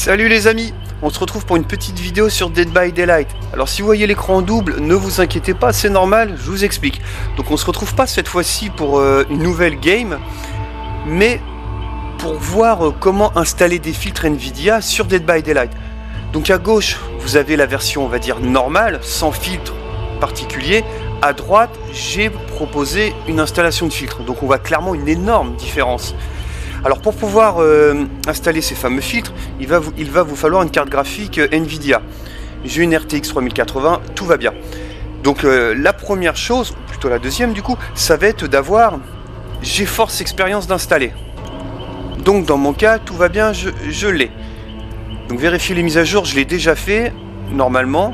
Salut les amis, on se retrouve pour une petite vidéo sur Dead by Daylight. Alors si vous voyez l'écran en double, ne vous inquiétez pas, c'est normal, je vous explique. Donc on se retrouve pas cette fois-ci pour une nouvelle game, mais pour voir comment installer des filtres Nvidia sur Dead by Daylight. Donc à gauche, vous avez la version, on va dire, normale, sans filtre particulier. À droite, j'ai proposé une installation de filtres. Donc on voit clairement une énorme différence. Alors pour pouvoir installer ces fameux filtres, il va vous falloir une carte graphique Nvidia. J'ai une RTX 3080, tout va bien. Donc la première chose, ou plutôt la deuxième du coup, ça va être d'avoir GeForce Experience d'installer. Donc dans mon cas, tout va bien, je l'ai. Donc vérifier les mises à jour, je l'ai déjà fait, normalement.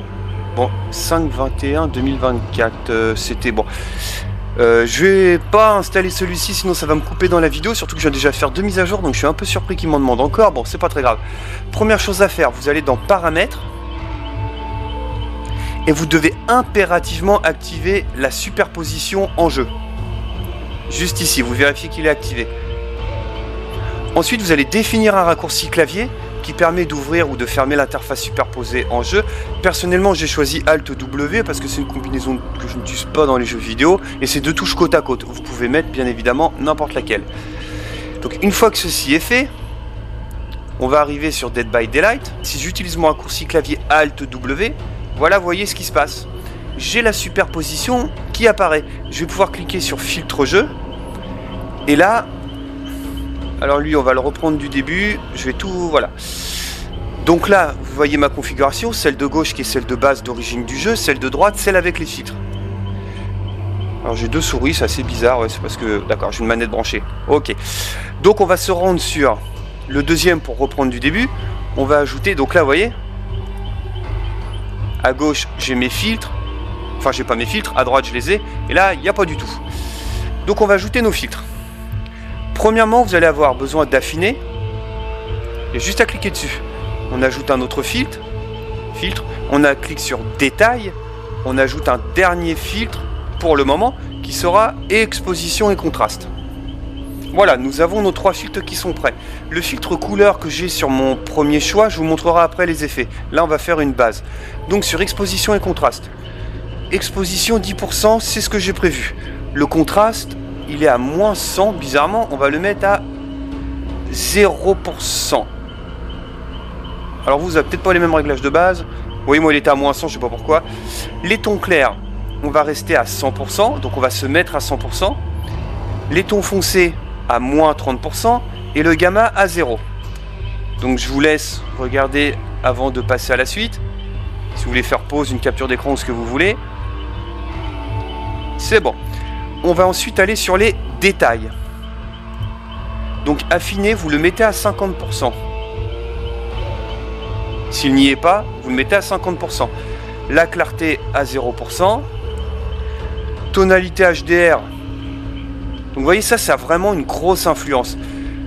Bon, 5/21/2024, c'était bon. Je vais pas installer celui-ci, sinon ça va me couper dans la vidéo, surtout que je viens déjà de faire 2 mises à jour, donc je suis un peu surpris qu'il m'en demande encore. Bon, c'est pas très grave. Première chose à faire, vous allez dans Paramètres, et vous devez impérativement activer la superposition en jeu. Juste ici, vous vérifiez qu'il est activé. Ensuite, vous allez définir un raccourci clavier qui permet d'ouvrir ou de fermer l'interface superposée en jeu. Personnellement, j'ai choisi Alt W parce que c'est une combinaison que je n'utilise pas dans les jeux vidéo et c'est deux touches côte à côte. Vous pouvez mettre bien évidemment n'importe laquelle. Donc une fois que ceci est fait, on va arriver sur Dead by Daylight. Si j'utilise mon raccourci clavier Alt W, voilà, vous voyez ce qui se passe. J'ai la superposition qui apparaît. Je vais pouvoir cliquer sur Filtre jeu et là, alors lui on va le reprendre du début, je vais tout, voilà. Donc là, vous voyez ma configuration, celle de gauche qui est celle de base d'origine du jeu, celle de droite, celle avec les filtres. Alors j'ai deux souris, c'est assez bizarre, ouais, c'est parce que, d'accord, j'ai une manette branchée. Ok, donc on va se rendre sur le deuxième pour reprendre du début. On va ajouter, donc là vous voyez, à gauche j'ai mes filtres, enfin j'ai pas mes filtres, à droite je les ai, et là il n'y a pas du tout. Donc on va ajouter nos filtres. Premièrement, vous allez avoir besoin d'affiner. Il y a juste à cliquer dessus. On ajoute un autre filtre. On clique sur Détail. On ajoute un dernier filtre pour le moment qui sera exposition et contraste. Voilà, nous avons nos trois filtres qui sont prêts. Le filtre couleur que j'ai sur mon premier choix, je vous montrerai après les effets. Là, on va faire une base. Donc sur exposition et contraste. Exposition 10%, c'est ce que j'ai prévu. Le contraste, il est à moins 100, bizarrement, on va le mettre à 0%. Alors vous avez peut-être pas les mêmes réglages de base. Oui, moi il était à moins 100, je sais pas pourquoi. Les tons clairs, on va rester à 100%, donc on va se mettre à 100%. Les tons foncés à moins 30% et le gamma à 0. Donc je vous laisse regarder avant de passer à la suite. Si vous voulez faire pause, une capture d'écran ou ce que vous voulez. C'est bon. On va ensuite aller sur les détails. Donc affiner, vous le mettez à 50%. S'il n'y est pas, vous le mettez à 50%. La clarté à 0%. Tonalité HDR. Donc vous voyez, ça a vraiment une grosse influence.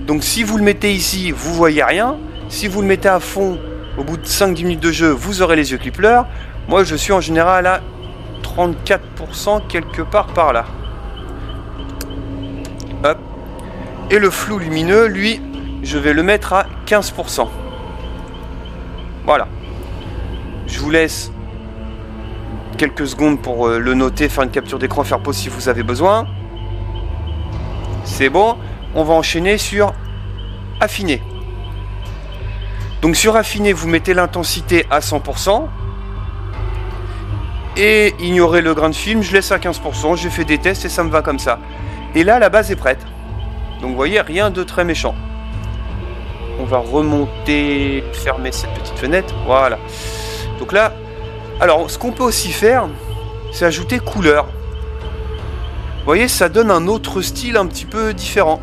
Donc si vous le mettez ici, vous voyez rien. Si vous le mettez à fond, au bout de 5-10 minutes de jeu, vous aurez les yeux qui pleurent. Moi je suis en général à 34%, quelque part par là. Hop. Et le flou lumineux, lui, je vais le mettre à 15%. Voilà. Je vous laisse quelques secondes pour le noter, faire une capture d'écran, faire pause si vous avez besoin. C'est bon. On va enchaîner sur affiner. Donc sur affiner, vous mettez l'intensité à 100%. Et ignorer le grain de film, je laisse à 15%. J'ai fait des tests et ça me va comme ça. Et là, la base est prête. Donc vous voyez, rien de très méchant. On va remonter, fermer cette petite fenêtre. Voilà. Donc là, alors ce qu'on peut aussi faire, c'est ajouter couleur. Vous voyez, ça donne un autre style un petit peu différent.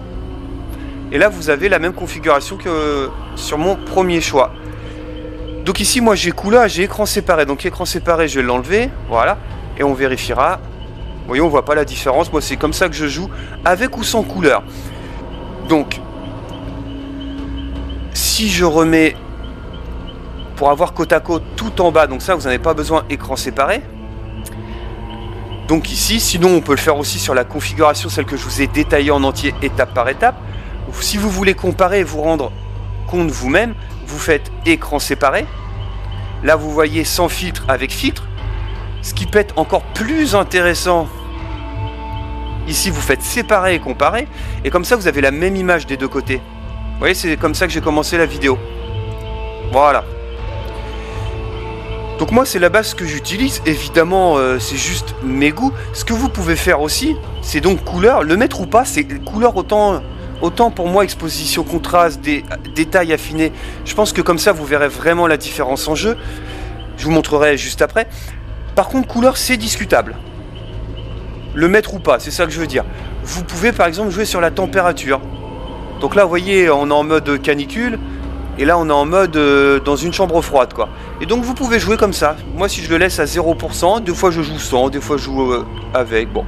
Et là, vous avez la même configuration que sur mon premier choix. Donc ici, moi j'ai couleur, j'ai écran séparé. Donc écran séparé, je vais l'enlever. Voilà. Et on vérifiera. Vous voyez, on voit pas la différence. Moi, c'est comme ça que je joue, avec ou sans couleur. Donc, si je remets pour avoir côte à côte tout en bas, donc ça, vous n'avez pas besoin écran séparé. Donc ici, sinon, on peut le faire aussi sur la configuration, celle que je vous ai détaillée en entier, étape par étape. Si vous voulez comparer et vous rendre compte vous-même, vous faites écran séparé. Là, vous voyez sans filtre avec filtre. Ce qui peut être encore plus intéressant, ici, vous faites séparer et comparer. Et comme ça, vous avez la même image des deux côtés. Vous voyez, c'est comme ça que j'ai commencé la vidéo. Voilà. Donc moi, c'est la base que j'utilise. Évidemment, c'est juste mes goûts. Ce que vous pouvez faire aussi, c'est donc couleur. Le mettre ou pas, c'est couleur autant pour moi, exposition, contraste, détails affinés. Je pense que comme ça, vous verrez vraiment la différence en jeu. Je vous montrerai juste après. Par contre, couleur, c'est discutable. Le mettre ou pas, c'est ça que je veux dire. Vous pouvez par exemple jouer sur la température. Donc là, vous voyez, on est en mode canicule. Et là, on est en mode dans une chambre froide, quoi. Et donc, vous pouvez jouer comme ça. Moi, si je le laisse à 0%, des fois je joue sans, des fois je joue avec. Bon.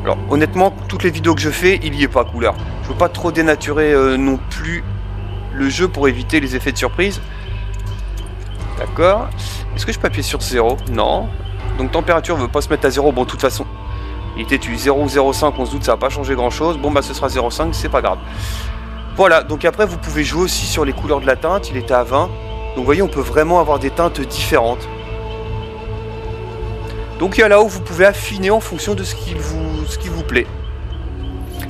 Alors, honnêtement, toutes les vidéos que je fais, il n'y est pas couleur. Je veux pas trop dénaturer non plus le jeu pour éviter les effets de surprise. D'accord. Est-ce que je peux appuyer sur 0? Non. Donc, température ne veut pas se mettre à 0. Bon, de toute façon, il était 0 ou 0,5, on se doute, ça va pas changer grand-chose. Bon, bah, ce sera 0,5, c'est pas grave. Voilà, donc après vous pouvez jouer aussi sur les couleurs de la teinte, il était à 20. Donc vous voyez, on peut vraiment avoir des teintes différentes. Donc il y a là où vous pouvez affiner en fonction de ce qui vous plaît.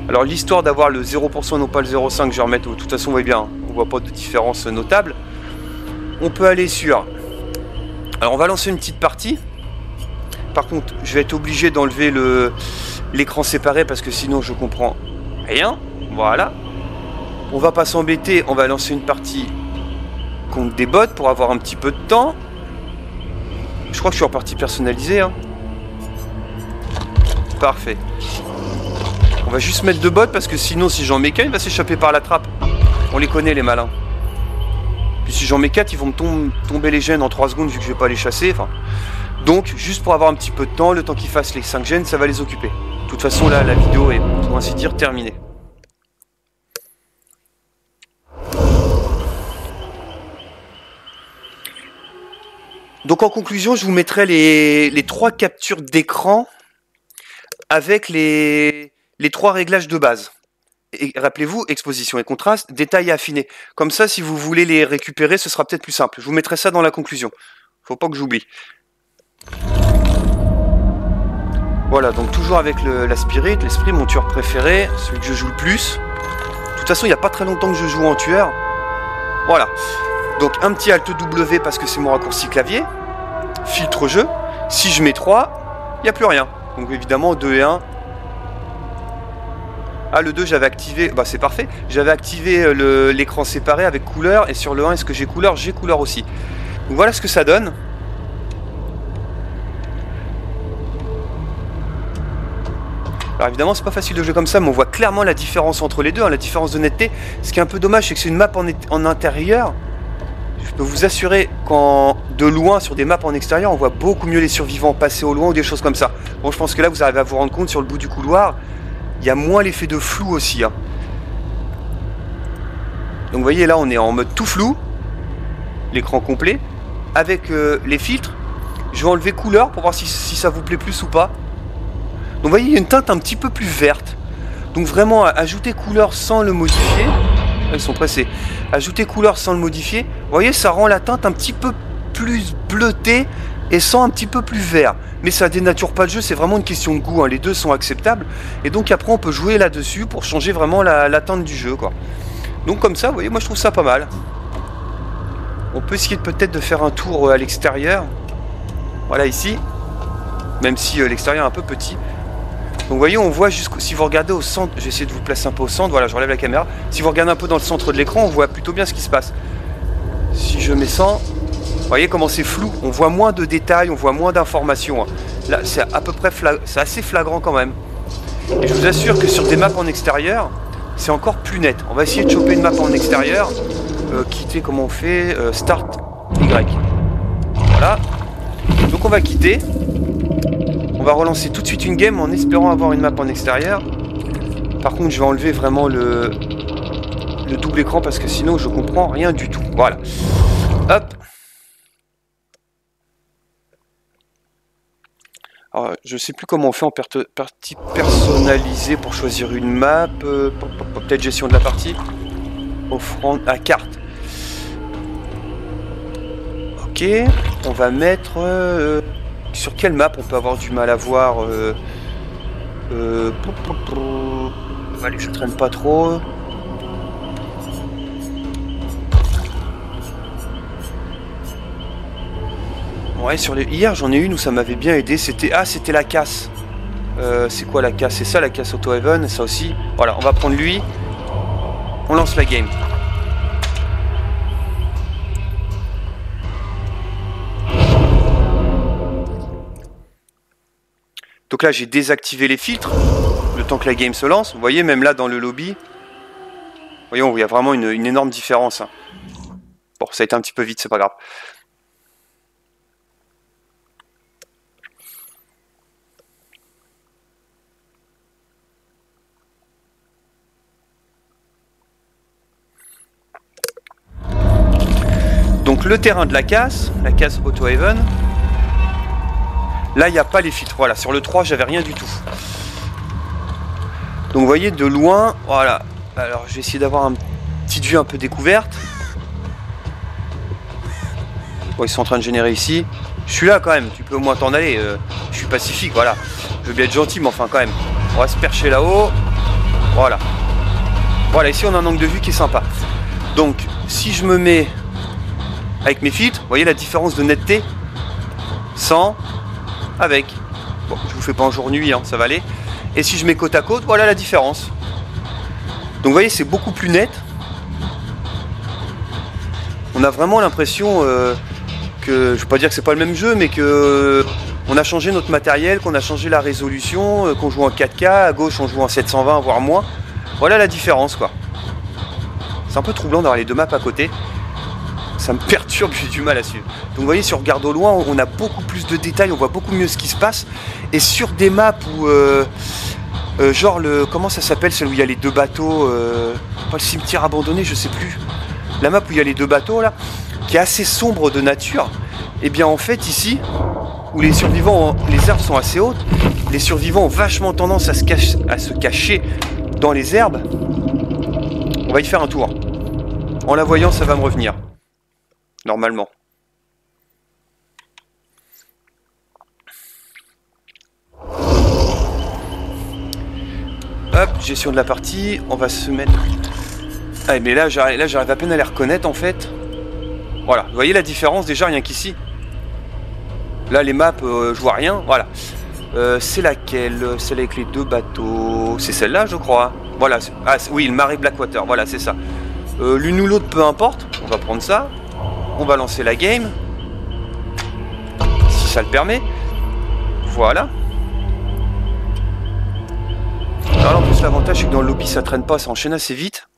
Alors l'histoire d'avoir le 0% non pas le 0,5, je vais remettre, de toute façon on voit bien, on voit pas de différence notable. On peut aller sur... Alors on va lancer une petite partie. Par contre, je vais être obligé d'enlever l'écran séparé parce que sinon je comprends rien. Voilà. On va pas s'embêter, on va lancer une partie contre des bots pour avoir un petit peu de temps. Je crois que je suis en partie personnalisée. Hein. Parfait. On va juste mettre 2 bots parce que sinon si j'en mets qu'un, il va s'échapper par la trappe. On les connaît les malins. Puis si j'en mets 4, ils vont me tomber les gènes en 3 secondes vu que je vais pas les chasser. Enfin, donc juste pour avoir un petit peu de temps, le temps qu'ils fassent les 5 gènes, ça va les occuper. De toute façon là, la vidéo est pour ainsi dire terminée. Donc en conclusion, je vous mettrai les 3 captures d'écran avec les 3 réglages de base. Et rappelez-vous, exposition et contraste, détail affiné. Comme ça, si vous voulez les récupérer, ce sera peut-être plus simple. Je vous mettrai ça dans la conclusion. Faut pas que j'oublie. Voilà, donc toujours avec la Spirit, l'esprit, mon tueur préféré, celui que je joue le plus. De toute façon, il n'y a pas très longtemps que je joue en tueur. Voilà. Donc un petit Alt W parce que c'est mon raccourci clavier. Filtre jeu. Si je mets 3, il n'y a plus rien. Donc évidemment 2 et 1. Ah, le 2 j'avais activé, bah c'est parfait. J'avais activé l'écran séparé avec couleur. Et sur le 1, est-ce que j'ai couleur? J'ai couleur aussi. Donc voilà ce que ça donne. Alors évidemment c'est pas facile de jouer comme ça, mais on voit clairement la différence entre les deux, hein, la différence de netteté. Ce qui est un peu dommage, c'est que c'est une map en intérieur. Je peux vous assurer qu'en de loin, sur des maps en extérieur, on voit beaucoup mieux les survivants passer au loin ou des choses comme ça. Bon, je pense que là, vous arrivez à vous rendre compte, sur le bout du couloir, il y a moins l'effet de flou aussi. Hein. Donc vous voyez, là, on est en mode tout flou, l'écran complet, avec les filtres. Je vais enlever couleur pour voir si ça vous plaît plus ou pas. Donc vous voyez, il y a une teinte un petit peu plus verte. Donc vraiment, ajouter couleur sans le modifier... Ils sont pressés. Ajouter couleur sans le modifier. Vous voyez, ça rend la teinte un petit peu plus bleutée et sans un petit peu plus vert. Mais ça dénature pas le jeu, c'est vraiment une question de goût. Hein. Les deux sont acceptables. Et donc après, on peut jouer là-dessus pour changer vraiment la teinte du jeu, quoi. Donc comme ça, vous voyez, moi je trouve ça pas mal. On peut essayer peut-être de faire un tour à l'extérieur. Voilà, ici. Même si l'extérieur est un peu petit. Donc vous voyez, on voit jusqu'au... Si vous regardez au centre, j'ai essayé de vous placer un peu au centre, voilà, je relève la caméra. Si vous regardez un peu dans le centre de l'écran, on voit plutôt bien ce qui se passe. Si je mets 100, vous voyez comment c'est flou, on voit moins de détails, on voit moins d'informations. Là, c'est à peu près c'est assez flagrant quand même. Et je vous assure que sur des maps en extérieur, c'est encore plus net. On va essayer de choper une map en extérieur. Quitter, comment on fait Start Y. Voilà. Donc on va quitter. On va relancer tout de suite une game en espérant avoir une map en extérieur. Par contre, je vais enlever vraiment le double écran parce que sinon, je comprends rien du tout. Voilà. Hop. Alors, je sais plus comment on fait en partie personnalisée pour choisir une map. Peut-être gestion de la partie. Offrande à carte. Ok, on va mettre... sur quelle map on peut avoir du mal à voir allez, je traîne pas trop. Ouais, sur les... Hier, j'en ai une où ça m'avait bien aidé. C'était... Ah, c'était la casse. C'est quoi la casse? C'est ça, la casse auto-heaven, ça aussi. Voilà, on va prendre lui. On lance la game. Donc là, j'ai désactivé les filtres. Le temps que la game se lance. Vous voyez, même là, dans le lobby. Voyons, il y a vraiment une énorme différence. Bon, ça a été un petit peu vite, c'est pas grave. Donc le terrain de la casse auto-haven. Là, il n'y a pas les filtres. Voilà, sur le 3, j'avais rien du tout. Donc vous voyez, de loin, voilà. Alors, je vais essayer d'avoir un petit vue un peu découverte. Bon, ils sont en train de générer ici. Je suis là quand même, tu peux au moins t'en aller. Je suis pacifique, voilà. Je veux bien être gentil, mais enfin quand même. On va se percher là-haut. Voilà. Voilà, ici on a un angle de vue qui est sympa. Donc, si je me mets avec mes filtres, vous voyez la différence de netteté? Sans, avec. Bon, je vous fais pas en jour-nuit, hein, ça va aller. Et si je mets côte à côte, voilà la différence. Donc vous voyez, c'est beaucoup plus net. On a vraiment l'impression que, je ne vais pas dire que c'est pas le même jeu, mais que on a changé notre matériel, qu'on a changé la résolution, qu'on joue en 4K, à gauche on joue en 720, voire moins. Voilà la différence, quoi. C'est un peu troublant d'avoir les deux maps à côté. Ça me perturbe, j'ai du mal à suivre. Donc vous voyez, si on regarde au loin, on a beaucoup plus de détails, on voit beaucoup mieux ce qui se passe. Et sur des maps où... genre le... Comment ça s'appelle, celle où il y a les deux bateaux pas le cimetière abandonné, je sais plus. La map où il y a les deux bateaux, là, qui est assez sombre de nature. Et bien en fait, ici, où les survivants, les herbes sont assez hautes, les survivants ont vachement tendance à se cacher dans les herbes. On va y faire un tour. En la voyant, ça va me revenir. Normalement. Hop, gestion de la partie. On va se mettre... Ah, mais là, j'arrive à peine à les reconnaître, en fait. Voilà, vous voyez la différence, déjà, rien qu'ici. Là, les maps, je vois rien. Voilà. C'est laquelle? Celle avec les deux bateaux. C'est celle-là, je crois. Voilà. Ah, oui, le marais Blackwater. Voilà, c'est ça. L'une ou l'autre, peu importe. On va prendre ça. On va lancer la game. Si ça le permet. Voilà. Alors, en plus, l'avantage, c'est que dans le lobby, ça traîne pas. Ça enchaîne assez vite.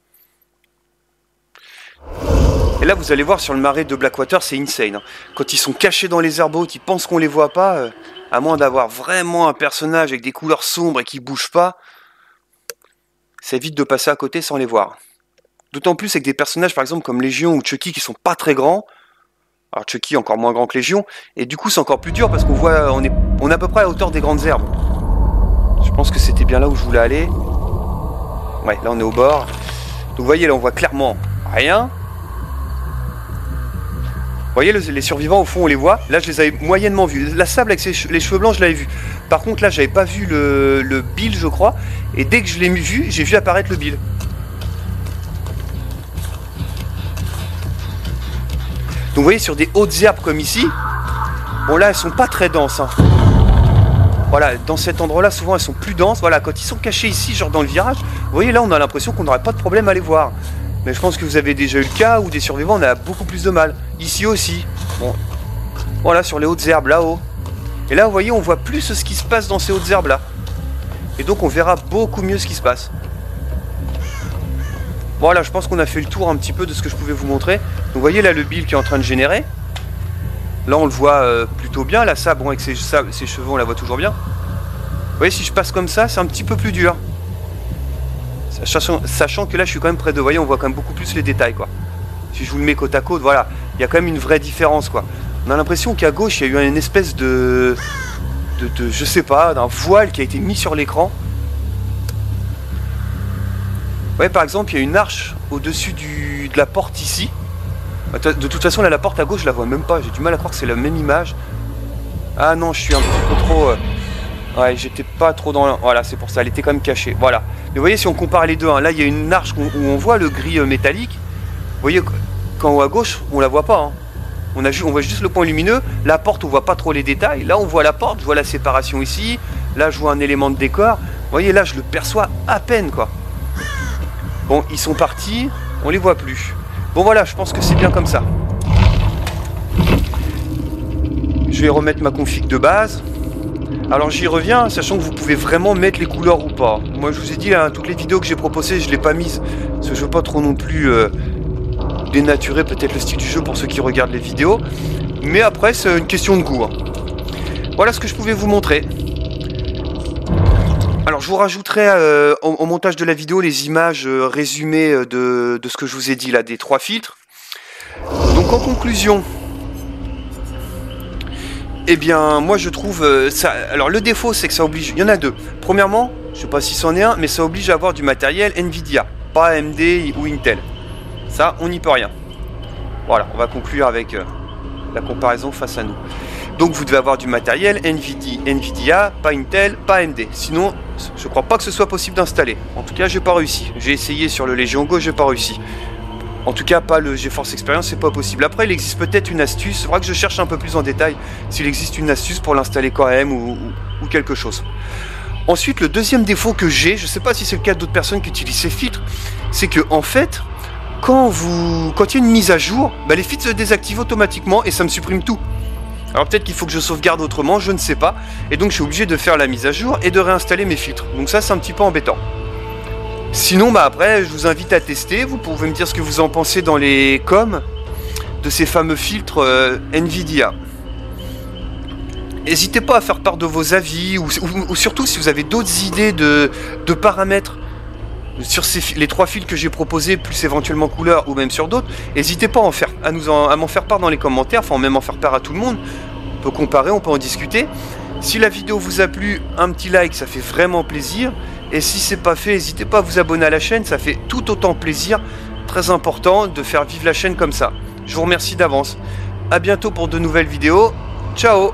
Et là, vous allez voir sur le marais de Blackwater, c'est insane. Quand ils sont cachés dans les herbes hautes, ils pensent qu'on les voit pas. À moins d'avoir vraiment un personnage avec des couleurs sombres et qui bouge pas, ça évite de passer à côté sans les voir. D'autant plus avec des personnages, par exemple, comme Légion ou Chucky, qui sont pas très grands. Alors Chucky, encore moins grand que Légion. Et du coup, c'est encore plus dur parce qu'on voit, on est à peu près à hauteur des grandes herbes. Je pense que c'était bien là où je voulais aller. Ouais, là, on est au bord. Donc, vous voyez, là, on voit clairement rien. Vous voyez, les survivants, au fond, on les voit. Là, je les avais moyennement vus. La sable avec les cheveux blancs, je l'avais vu. Par contre, là, j'avais pas vu le Bill, je crois. Et dès que je l'ai vu, j'ai vu apparaître le Bill. Donc, vous voyez, sur des hautes herbes comme ici, bon, là, elles sont pas très denses. Hein. Voilà, dans cet endroit-là, souvent, elles sont plus denses. Voilà, quand ils sont cachés ici, genre dans le virage, vous voyez, là, on a l'impression qu'on n'aurait pas de problème à les voir. Mais je pense que vous avez déjà eu le cas où des survivants, on a beaucoup plus de mal. Ici aussi. Bon. Voilà, sur les hautes herbes, là-haut. Et là, vous voyez, on voit plus ce qui se passe dans ces hautes herbes-là. Et donc, on verra beaucoup mieux ce qui se passe. Voilà, je pense qu'on a fait le tour un petit peu de ce que je pouvais vous montrer. Donc, vous voyez, là, le Bill qui est en train de générer. Là, on le voit plutôt bien. Là, ça, bon, avec ses cheveux, on la voit toujours bien. Vous voyez, si je passe comme ça, c'est un petit peu plus dur. Sachant que là, je suis quand même près de... Vous voyez, on voit quand même beaucoup plus les détails, quoi. Si je vous le mets côte à côte, voilà. Il y a quand même une vraie différence, quoi. On a l'impression qu'à gauche, il y a eu une espèce de je sais pas, d'un voile qui a été mis sur l'écran. Vous voyez, par exemple, il y a une arche au-dessus de la porte ici. De toute façon, là, la porte à gauche, je la vois même pas. J'ai du mal à croire que c'est la même image. Ah non, je suis un petit peu trop... Ouais, j'étais pas trop dans... Voilà, c'est pour ça, elle était quand même cachée. Voilà. Mais vous voyez, si on compare les deux, hein, là, il y a une arche où on voit le gris métallique. Vous voyez, qu'en haut à gauche, on la voit pas. Hein. On voit juste le point lumineux. La porte, on voit pas trop les détails. Là, on voit la porte, je vois la séparation ici. Là, je vois un élément de décor. Vous voyez, là, je le perçois à peine, quoi. Bon, ils sont partis, on les voit plus. Bon, voilà, je pense que c'est bien comme ça. Je vais remettre ma config de base. Alors j'y reviens, sachant que vous pouvez vraiment mettre les couleurs ou pas. Moi je vous ai dit, hein, toutes les vidéos que j'ai proposées, je ne l'ai pas mise. Parce que je veux pas trop non plus dénaturer peut-être le style du jeu pour ceux qui regardent les vidéos. Mais après, c'est une question de goût. Hein. Voilà ce que je pouvais vous montrer. Alors je vous rajouterai au montage de la vidéo les images résumées de ce que je vous ai dit là, des 3 filtres. Donc en conclusion... Eh bien, moi je trouve ça... Alors le défaut, c'est que ça oblige... Il y en a 2. Premièrement, je sais pas si c'en est un, mais ça oblige à avoir du matériel Nvidia, pas AMD ou Intel. Ça, on n'y peut rien. Voilà, on va conclure avec la comparaison face à nous. Donc vous devez avoir du matériel Nvidia, pas Intel, pas AMD. Sinon, je crois pas que ce soit possible d'installer. En tout cas, j'ai pas réussi. J'ai essayé sur le Legion Go, j'ai pas réussi. En tout cas, pas le GeForce Experience, c'est pas possible. Après, il existe peut-être une astuce. Il faudra que je cherche un peu plus en détail s'il existe une astuce pour l'installer quand même ou quelque chose. Ensuite, le deuxième défaut que j'ai, je sais pas si c'est le cas d'autres personnes qui utilisent ces filtres, c'est que en fait, quand il y a une mise à jour, bah, les filtres se désactivent automatiquement et ça me supprime tout. Alors peut-être qu'il faut que je sauvegarde autrement, je ne sais pas. Et donc je suis obligé de faire la mise à jour et de réinstaller mes filtres. Donc ça, c'est un petit peu embêtant. Sinon, bah après, je vous invite à tester. Vous pouvez me dire ce que vous en pensez dans les coms de ces fameux filtres Nvidia. N'hésitez pas à faire part de vos avis ou surtout si vous avez d'autres idées de paramètres sur les 3 fils que j'ai proposés, plus éventuellement couleurs ou même sur d'autres. N'hésitez pas à m'en faire part dans les commentaires, enfin même en faire part à tout le monde. On peut comparer, on peut en discuter. Si la vidéo vous a plu, un petit like, ça fait vraiment plaisir. Et si c'est pas fait, n'hésitez pas à vous abonner à la chaîne, ça fait tout autant plaisir. Très important de faire vivre la chaîne comme ça. Je vous remercie d'avance. A bientôt pour de nouvelles vidéos. Ciao!